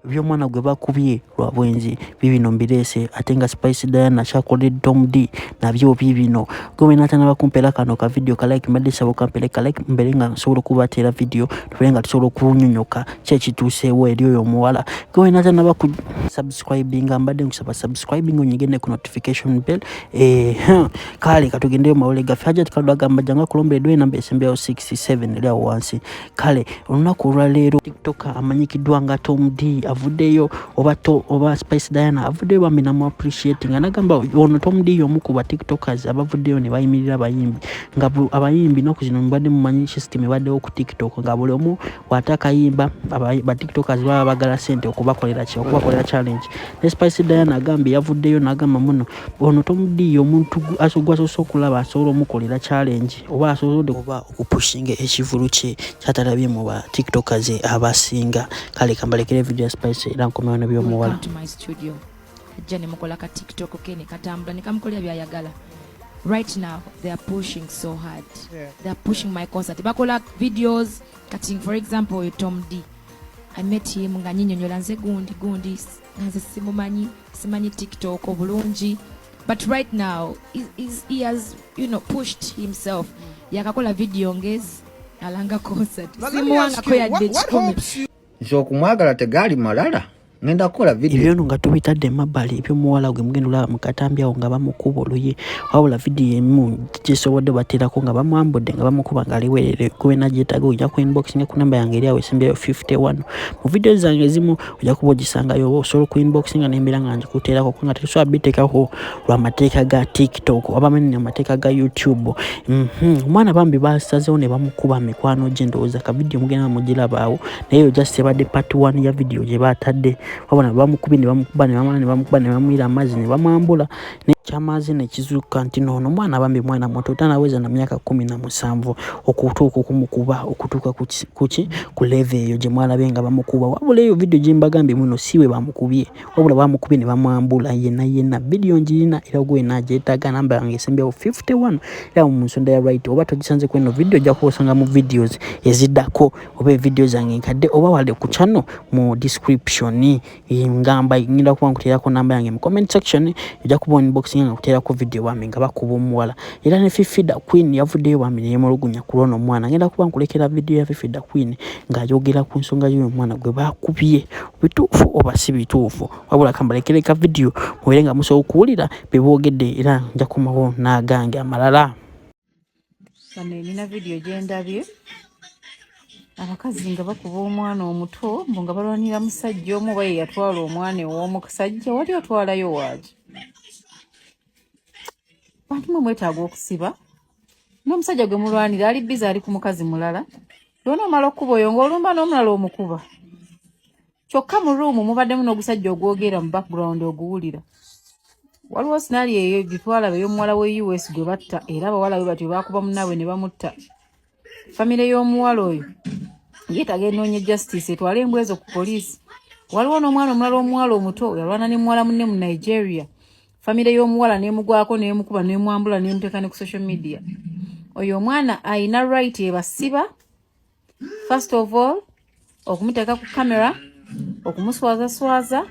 by'omwana gwebakubye lwa bwenzi bibino mbirese ate nga Spice Diana kyakoledde Tom D nabyo bibino gwe natanaba kumpera kano ka video ka like mbadde sabo kampere ka like mbere nga nsobola okubatera video tubere nga tusobola okunyonyoka kye kituuseewo eri oyo omuwala gwe natanaba ku subscribing mbadde nkusaba subscribing onyigende ku notification bell kale katugendeyo mawole gaffe haja tukadwagamba janga kulombe edwe namba esembyawo 67 eri awo wansi kale olunaku olwaleero TikTok amanyikiddwa nga Tom D avuddeyo oba Spice Diana avuddeyo bambi namu appreciating anagamba ono Tom D y'omu ku ba TikTokers abavuddeyo ne bayimirira abayimbi nga abayimbi noku zino mbadde mumanyi system ebaddewo ku TikTok nga buli omu bw'atakayimba ba TikTokers baba bagala sente okubakolera challenge ne Spice Diana agambye yavuddeyo n'agamba muno ono Tom D y'omuntu asogwasosa okulaba asobola omukolera challenge oba asobodde kuba okupushinga ekivulu kye kyatalabye mu ba TikTokers abasinga kale kambalekere video ya Spice era nkomewo ne by'omuwala jane mukola ka TikTok kene katambula nikamkolya byayagala. Right now they are pushing so hard. They are pushing my concert. Bakola videos cutting, for example Tom D. I met him nga nyinyonyola nze gundi nze simanyi TikTok obulungi. But right now he has pushed himself. Yakakola video ngezi alanga concert. Simuwanga ko yadde kikumi. So kumwagala tegali malala. Ngenda kola video ibyo nga tubitadde mabbali ibyo muwala gwe mugendula mukatambya nga bamukuba oluye wabula video emu kisobodde baterako nga bamwambudde nga bamukuba nga aliwerere kuwe najetaga ojja ku inboxing ku namba yange eriawo esembyayo 51 mu video zange zimu ojja kubogisanga yo osolo ku inboxing nembera nga njikuterako kunga tesobola bitekako lwa mateeka ga TikTok abamenye amateeka ga YouTube omwana bambi basazeewo ne bamukuba mikwano gye ndowooza ka video mugenda mugirabaawo naye just ebadde part 1 ya video gye batadde wabona bamukubi ne bamukuba ne bamuyira amazzi ne bamwambula ne kyamazi ne kizuka nti nono mwana bambi mwana moto tanaweza na myaka 17 okutuuka okumukuba okutuuka ku level eyo gye mwana benga bamukuba wabula eyo video gye mbagambi muno siwe bamukubye wabula bamukubi ne bamwambula yena video njirina era gwe najeetaga namba yange esembyawo 51 era mu nsonda ya right oba togisanze ku eno video ojja kusanga mu videos eziddako oba videos zange nkadde oba wale ku channel mu description ngamba nginda kuba nkuterako namba yange mu comment section ojja kubona inbox nga kuterako video bambi nga bakuba omuwala era ne Fifida Queen yavuddeyo bambi ne yemulugunya kulono omwana ngenda kuba nkulekera video ya Fifida Queen nga ayogera ku nsonga y'oyo omwana gwe bakubye bituufu oba si bituufu wabula kambalekera video mubeere nga musobola okuwulira beboogedde era nja kumawo n'agange amalala. Nina video gye ndabye abakazi nga bakuba omwana omuto mbu nga balwanira musajja omu baye yatwala omwana ow'omusajja wali otwalayo waaki bantu mwe mwetaaga okusiba n'omusajja gwe mulwanira ali biza ali ku mukazi mulala lwona omala okuba oyo ng'olumba n'omulala omukuba kyokka mu ruumu mubaddemu n'ogusajja ogwogera mu background oguwulira waliwo sinali eyo gitwala ey'omuwala we US gwe batta era abawala be batyo bakuba munnaabwe ne bamutta famire y'omuwala oyo yeetaaga enoonye justice etwale embwezo ku poliisi waliwo n'omwana omulala omuwala omuto yalwana ne muwala munne mu Nigeria famire y'omuwala n'emugwako n'emukuba n'emwambula n'emuteeka ne ku social media oyo omwana ayina right ebasiba first of all okumuteeka ku kamera okumuswazaswaza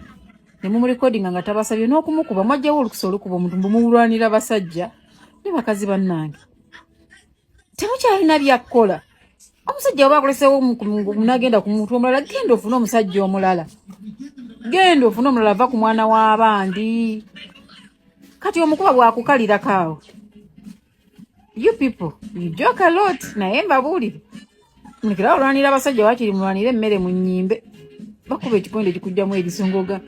ne mumurekodinga nga tabasabye n'okumukuba mwajjawo olukusa olukuba omuntu mbumulwanira basajja ne bakazi bannange temukyalina byakkola omusajja oba akolesewo munagenda ku muntu omulala genda ofune omusajja omulala genda ofune omulala ava ku mwana w'abandi kati omukuba bwakukalira kaawo you people you joke a lot naye mbabuulire mulekera olwanira abasajja wakiri mulwanire emmere mu nnyimbe bakuba ekikonde ekikujjamu ebisongoga